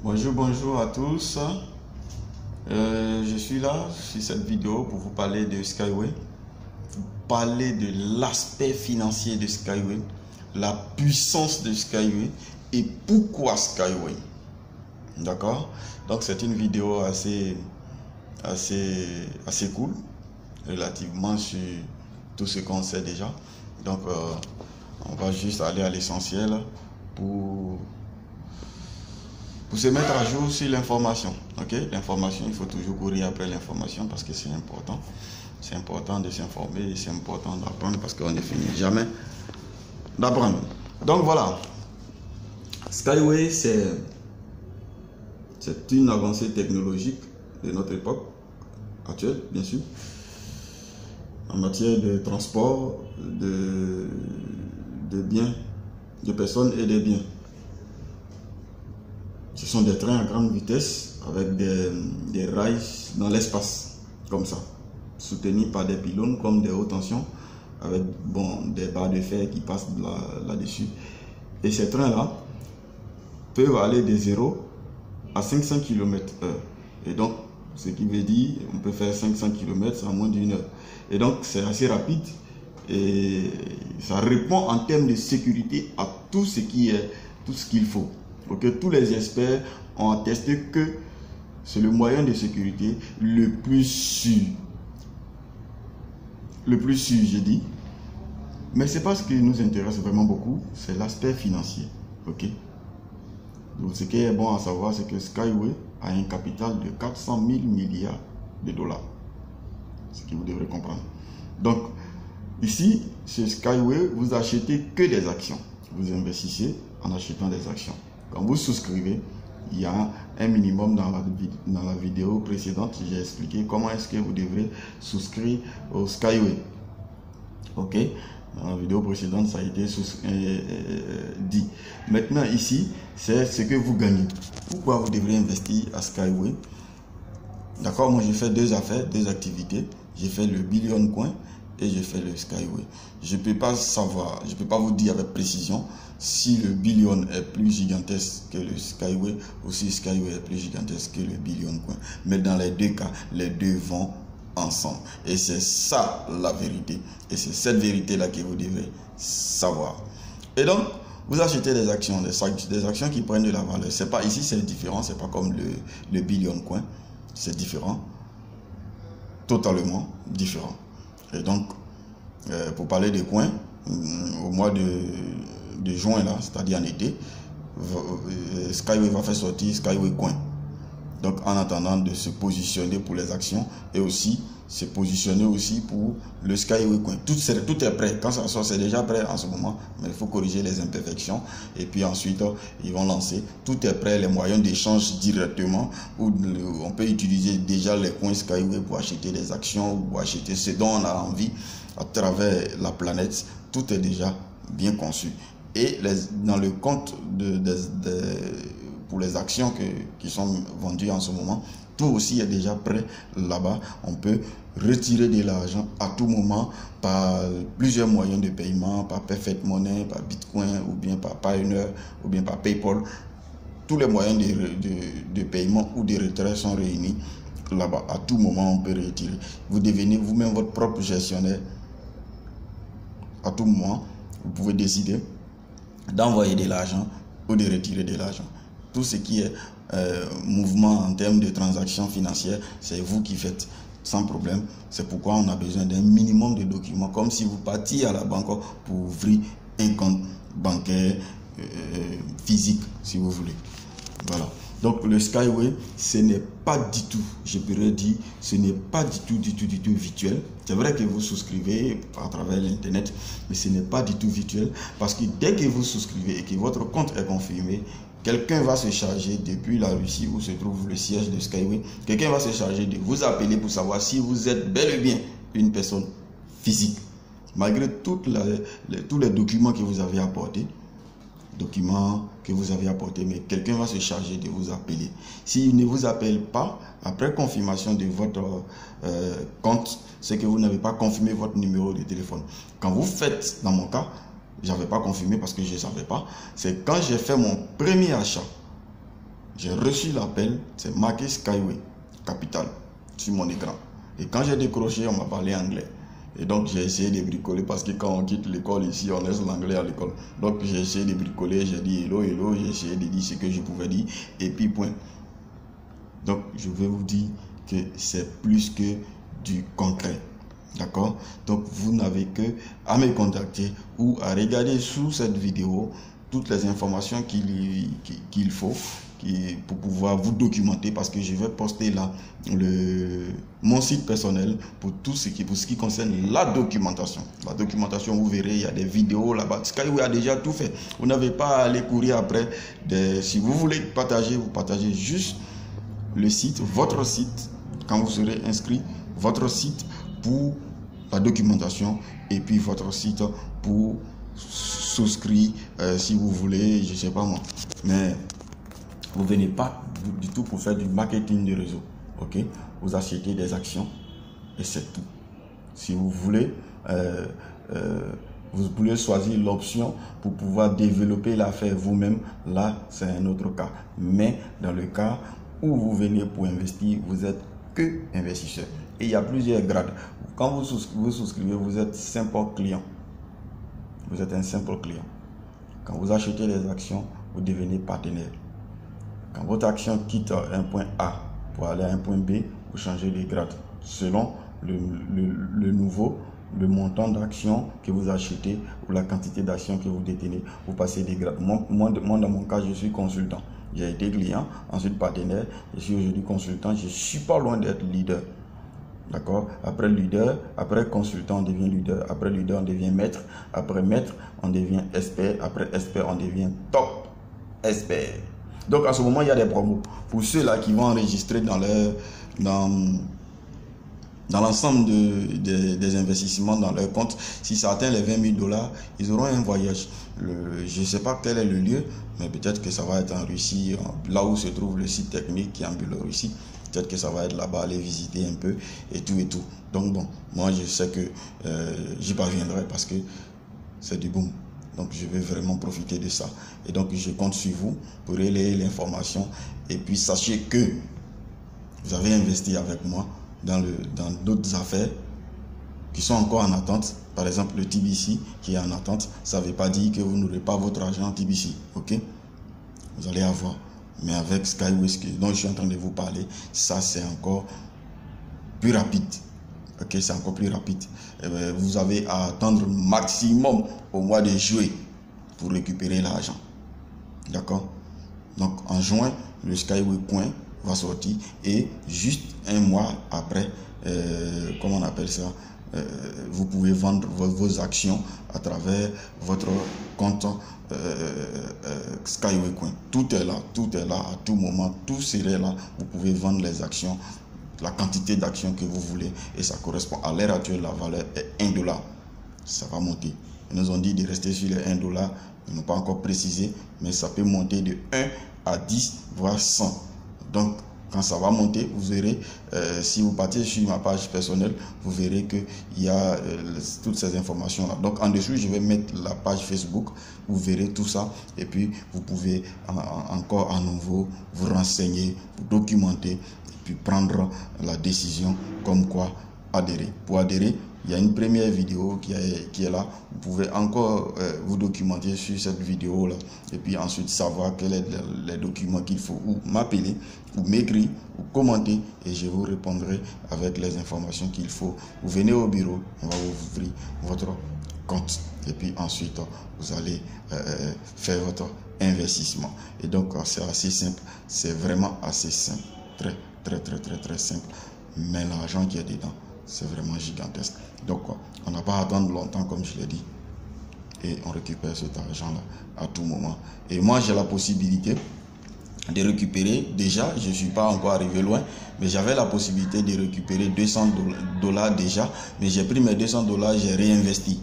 Bonjour à tous. Je suis là sur cette vidéo pour vous parler de Skyway, parler de l'aspect financier de Skyway, la puissance de Skyway et pourquoi Skyway. D'accord? Donc c'est une vidéo assez cool relativement sur tout ce qu'on sait déjà. Donc on va juste aller à l'essentiel pour se mettre à jour sur l'information. Ok, l'information, il faut toujours courir après l'information parce que c'est important. C'est important de s'informer, c'est important d'apprendre parce qu'on ne finit jamais d'apprendre. Donc voilà, Skyway, c'est une avancée technologique de notre époque actuelle, bien sûr, en matière de transport de biens, de personnes et de biens. Ce sont des trains à grande vitesse avec des rails dans l'espace, comme ça, soutenus par des pylônes comme des hautes tensions, avec des barres de fer qui passent là-dessus. Et ces trains-là peuvent aller de 0 à 500 km/h. Et donc, ce qui veut dire on peut faire 500 km en moins d'une heure. Et donc, c'est assez rapide et ça répond en termes de sécurité à tout ce qu'il faut. Okay, tous les experts ont attesté que c'est le moyen de sécurité le plus sûr. Le plus sûr, j'ai dit. Mais c'est pas ce qui nous intéresse vraiment beaucoup, c'est l'aspect financier. Ok. Donc ce qui est bon à savoir, c'est que Skyway a un capital de 400 000 milliards de dollars. Ce que vous devrez comprendre. Donc, ici, chez Skyway, vous achetez que des actions. Vous investissez en achetant des actions. Quand vous souscrivez, il y a un minimum dans la vidéo précédente, j'ai expliqué comment est-ce que vous devrez souscrire au Skyway. Ok, dans la vidéo précédente, ça a été dit. Maintenant, ici, c'est ce que vous gagnez. Pourquoi vous devrez investir à Skyway? D'accord, moi j'ai fait deux affaires, deux activités. J'ai fait le Billion Coin et j'ai fait le Skyway. Je ne peux pas savoir, je ne peux pas vous dire avec précision si le Billion est plus gigantesque que le Skyway ou si Skyway est plus gigantesque que le Billion Coin. Mais dans les deux cas, les deux vont ensemble. Et c'est ça la vérité. Et c'est cette vérité-là que vous devez savoir. Et donc, vous achetez des actions, des actions qui prennent de la valeur. C'est pas ici, c'est différent. C'est pas comme le Billion Coin. C'est différent. Totalement différent. Et donc, pour parler des coins, au mois de juin, là, c'est-à-dire en été, Skyway va faire sortir Skyway Coin. Donc, en attendant de se positionner pour les actions et aussi se positionner aussi pour le Skyway Coin. Tout est prêt. Quand ça sort, c'est déjà prêt en ce moment, mais il faut corriger les imperfections. Et puis ensuite, ils vont lancer. Tout est prêt, les moyens d'échange directement. Où on peut utiliser déjà les coins Skyway pour acheter des actions ou pour acheter ce dont on a envie à travers la planète. Tout est déjà bien conçu. Et dans le compte pour les actions qui sont vendues en ce moment, tout aussi est déjà prêt là-bas. On peut retirer de l'argent à tout moment par plusieurs moyens de paiement, par Perfect Money, par Bitcoin, ou bien par Pioneer, ou bien par PayPal. Tous les moyens de paiement ou de retrait sont réunis là-bas. À tout moment, on peut retirer. Vous devenez vous-même votre propre gestionnaire. À tout moment, vous pouvez décider d'envoyer de l'argent ou de retirer de l'argent. Tout ce qui est mouvement en termes de transactions financières, c'est vous qui faites sans problème. C'est pourquoi on a besoin d'un minimum de documents, comme si vous partiez à la banque pour ouvrir un compte bancaire physique, si vous voulez. Voilà. Donc le Skyway, ce n'est pas du tout, je pourrais dire, ce n'est pas du tout virtuel. C'est vrai que vous souscrivez à travers l'internet, mais ce n'est pas du tout virtuel, parce que dès que vous souscrivez et que votre compte est confirmé, quelqu'un va se charger depuis la Russie où se trouve le siège de Skyway. Quelqu'un va se charger de vous appeler pour savoir si vous êtes bel et bien une personne physique. Malgré tous les documents que vous avez apportés, mais quelqu'un va se charger de vous appeler. S'il ne vous appelle pas, après confirmation de votre compte, c'est que vous n'avez pas confirmé votre numéro de téléphone. Quand vous faites, dans mon cas, j'avais pas confirmé parce que je ne savais pas. C'est quand j'ai fait mon premier achat j'ai reçu l'appel, c'est marqué Skyway Capital sur mon écran. Et quand j'ai décroché, on m'a parlé anglais. Et donc j'ai essayé de bricoler parce que quand on quitte l'école ici, on laisse l'anglais à l'école. Donc j'ai essayé de bricoler, j'ai dit hello, hello, j'ai essayé de dire ce que je pouvais dire et puis point. Donc je vais vous dire que c'est plus que du concret. D'accord? Donc vous n'avez que à me contacter ou à regarder sous cette vidéo toutes les informations qu'il faut pour pouvoir vous documenter, parce que je vais poster là mon site personnel pour tout ce qui concerne la documentation. La documentation, vous verrez, il y a des vidéos là-bas. Skyway a déjà tout fait. Vous n'avez pas à aller courir après. Si vous voulez partager, vous partagez juste le site, votre site, quand vous serez inscrit, votre site pour la documentation et puis votre site pour souscrire si vous voulez, je sais pas moi. Mais vous venez pas du tout pour faire du marketing de réseau. Ok, vous achetez des actions et c'est tout. Si vous voulez, vous pouvez choisir l'option pour pouvoir développer l'affaire vous-même. Là, c'est un autre cas. Mais dans le cas où vous venez pour investir, vous êtes que investisseur. Et il y a plusieurs grades. Quand vous souscrivez, vous êtes simple client. Vous êtes un simple client. Quand vous achetez les actions, vous devenez partenaire. Quand votre action quitte un point A pour aller à un point B, vous changez de grade. Selon le montant d'actions que vous achetez ou la quantité d'actions que vous détenez, vous passez des grades. Moi, dans mon cas, je suis consultant. J'ai été client, ensuite partenaire. Je suis aujourd'hui consultant. Je ne suis pas loin d'être leader. D'accord? Après leader, après consultant, on devient leader. Après leader, on devient maître. Après maître, on devient expert. Après expert, on devient top expert. Donc, à ce moment, il y a des promos. Pour ceux-là qui vont enregistrer dans l'ensemble des investissements dans leur compte, si ça atteint les 20 000 $, ils auront un voyage. Je ne sais pas quel est le lieu, mais peut-être que ça va être en Russie, là où se trouve le site technique qui est en Biélorussie. Peut-être que ça va être là-bas, aller visiter un peu et tout et tout. Donc bon, moi je sais que j'y parviendrai parce que c'est du boom. Donc je vais vraiment profiter de ça. Et donc je compte sur vous pour relayer l'information. Et puis sachez que vous avez investi avec moi dans d'autres affaires qui sont encore en attente. Par exemple le TBC qui est en attente. Ça ne veut pas dire que vous n'aurez pas votre argent en TBC. Ok? Vous allez avoir. Mais avec Skyway dont je suis en train de vous parler, ça c'est encore plus rapide. Ok, c'est encore plus rapide. Vous avez à attendre maximum au mois de juillet pour récupérer l'argent. D'accord? Donc en juin, le Skyway Coin va sortir et juste un mois après, comment on appelle ça, vous pouvez vendre vos actions à travers votre compte Skyway Coin. Tout est là à tout moment, tout serait là. Vous pouvez vendre les actions, la quantité d'actions que vous voulez et ça correspond à l'heure actuelle. La valeur est 1 $. Ça va monter. Ils nous ont dit de rester sur les 1 $. Ils n'ont pas encore précisé, mais ça peut monter de 1 à 10 voire 100. Donc quand ça va monter, vous verrez, si vous partez sur ma page personnelle, vous verrez qu'il y a toutes ces informations-là. Donc en dessous, je vais mettre la page Facebook, vous verrez tout ça. Et puis, vous pouvez encore à nouveau vous renseigner, vous documenter, et puis prendre la décision comme quoi adhérer. Pour adhérer, il y a une première vidéo qui est là. Vous pouvez encore vous documenter sur cette vidéo-là. Et puis ensuite savoir quels sont les documents qu'il faut. Ou m'appeler, ou m'écrire, ou commenter. Et je vous répondrai avec les informations qu'il faut. Vous venez au bureau, on va vous ouvrir votre compte. Et puis ensuite, vous allez faire votre investissement. Et donc, c'est assez simple. C'est vraiment assez simple. Très simple. Mais l'argent qui est dedans, c'est vraiment gigantesque. Donc on n'a pas à attendre longtemps comme je l'ai dit. Et on récupère cet argent-là à tout moment. Et moi j'ai la possibilité de récupérer, déjà je ne suis pas encore arrivé loin, mais j'avais la possibilité de récupérer 200 $ déjà. Mais j'ai pris mes 200 $, j'ai réinvesti.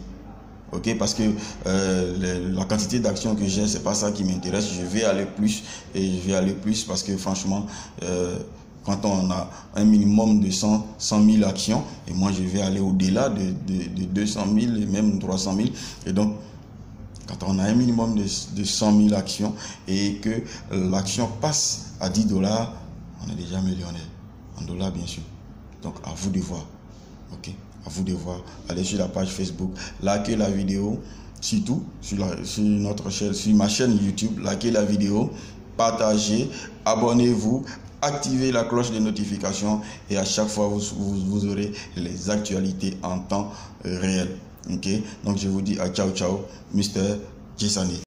Ok, parce que la quantité d'actions que j'ai, c'est pas ça qui m'intéresse. Je vais aller plus et je vais aller plus parce que franchement quand on a un minimum de 100 000 actions, et moi je vais aller au-delà de 200 000 et même 300 000. Et donc, Quand on a un minimum de 100 000 actions et que l'action passe à 10 $, on est déjà millionnaire. En dollars, bien sûr. Donc, à vous de voir. Ok? À vous de voir. Allez sur la page Facebook, likez la vidéo. Surtout, sur notre chaîne, sur ma chaîne YouTube, likez la vidéo, partagez, abonnez-vous, activez la cloche de notification et à chaque fois, vous aurez les actualités en temps réel. Ok? Donc, je vous dis à ciao, ciao, Mr. Jessani.